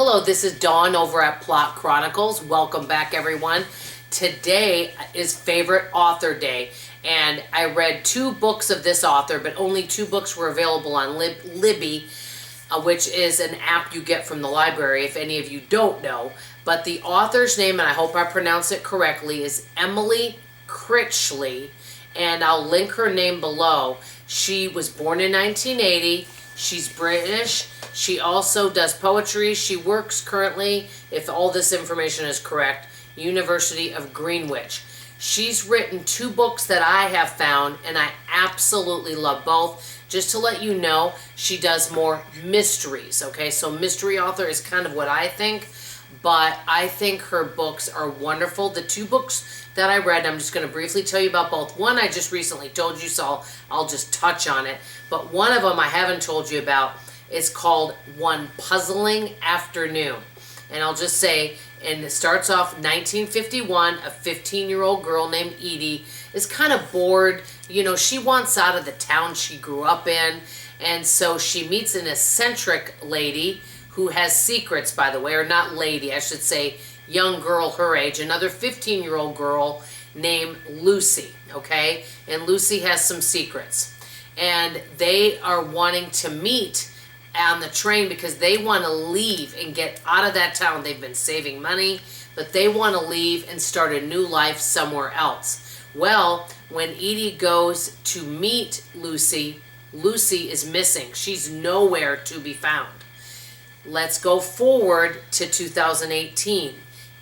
Hello, this is Dawn over at Plot Chronicles. Welcome back, everyone. Today is Favorite Author Day, and I read 2 books of this author, but only 2 books were available on Libby, which is an app you get from the library, if any of you don't know. But the author's name, and I hope I pronounce it correctly, is Emily Critchley, and I'll link her name below. She was born in 1980. She's British. She also does poetry. She works currently, if all this information is correct, University of Greenwich. She's written 2 books that I have found, and I absolutely love both. Just to let you know, she does more mysteries, okay? So mystery author is kind of what I think, but I think her books are wonderful. The 2 books that I read, I'm just going to briefly tell you about both. One I just recently told you, so I'll just touch on it. But one of them I haven't told you about. It's called One Puzzling Afternoon. And I'll just say, and it starts off 1951, a 15-year-old girl named Edie is kind of bored. You know, she wants out of the town she grew up in. And so she meets an eccentric lady who has secrets, by the way, or not lady, I should say young girl her age, another 15-year-old girl named Lucy, okay? And Lucy has some secrets. And they are wanting to meet on the train because they want to leave and get out of that town. They've been saving money, but they want to leave and start a new life somewhere else. Well, when Edie goes to meet Lucy, Lucy is missing. She's nowhere to be found. Let's go forward to 2018.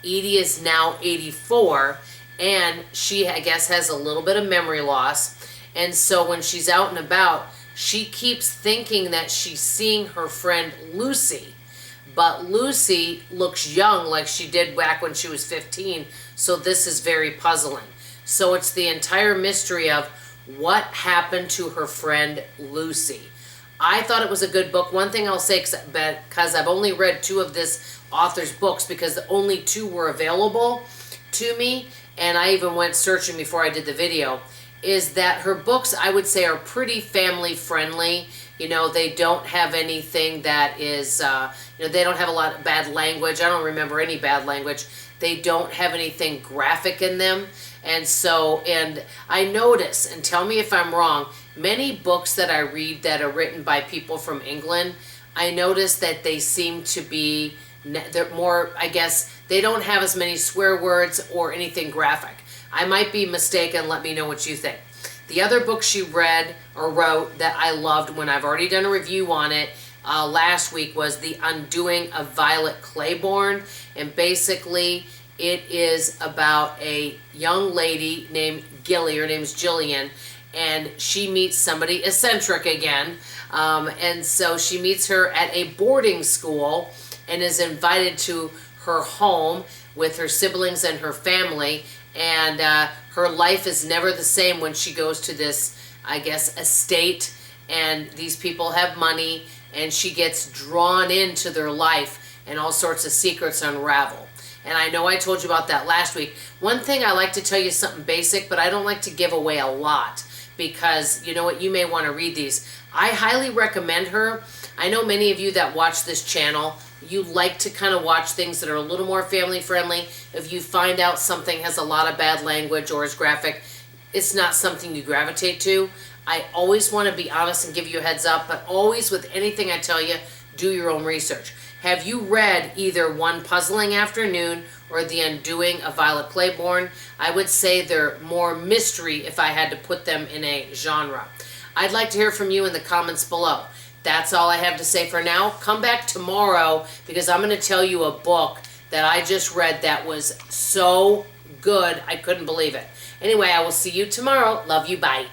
Edie is now 84, and she, I guess, has a little bit of memory loss. And so when she's out and about, she keeps thinking that she's seeing her friend Lucy, but Lucy looks young like she did back when she was 15, so this is very puzzling. So it's the entire mystery of what happened to her friend Lucy. I thought it was a good book. One thing I'll say, because I've only read 2 of this author's books because the only 2 were available to me, and I even went searching before I did the video, is that her books, I would say, are pretty family friendly. You know, they don't have anything that is, they don't have a lot of bad language. I don't remember any bad language. They don't have anything graphic in them. And so, and I notice, and tell me if I'm wrong, many books that I read that are written by people from England, I notice that they seem to be, they're more, I guess, they don't have as many swear words or anything graphic. I might be mistaken. Let me know what you think. The other book she read or wrote that I loved, when I've already done a review on it last week, was The Undoing of Violet Claybourne. And basically, it is about a young lady named Gilly. Her name's Jillian. And she meets somebody eccentric again. And so she meets her at a boarding school and is invited to her home with her siblings and her family. And her life is never the same when she goes to this, I guess, estate, and these people have money, and she gets drawn into their life, and all sorts of secrets unravel. And I know I told you about that last week. One thing I like to tell you, something basic, but I don't like to give away a lot, because you know what, you may want to read these. I highly recommend her. I know many of you that watch this channel, you like to kind of watch things that are a little more family friendly. If you find out something has a lot of bad language or is graphic, it's not something you gravitate to. I always want to be honest and give you a heads up, but always with anything I tell you, do your own research. Have you read either One Puzzling Afternoon or The Undoing of Violet Claybourne? I would say they're more mystery if I had to put them in a genre. I'd like to hear from you in the comments below. That's all I have to say for now. Come back tomorrow because I'm going to tell you a book that I just read that was so good I couldn't believe it. Anyway, I will see you tomorrow. Love you. Bye.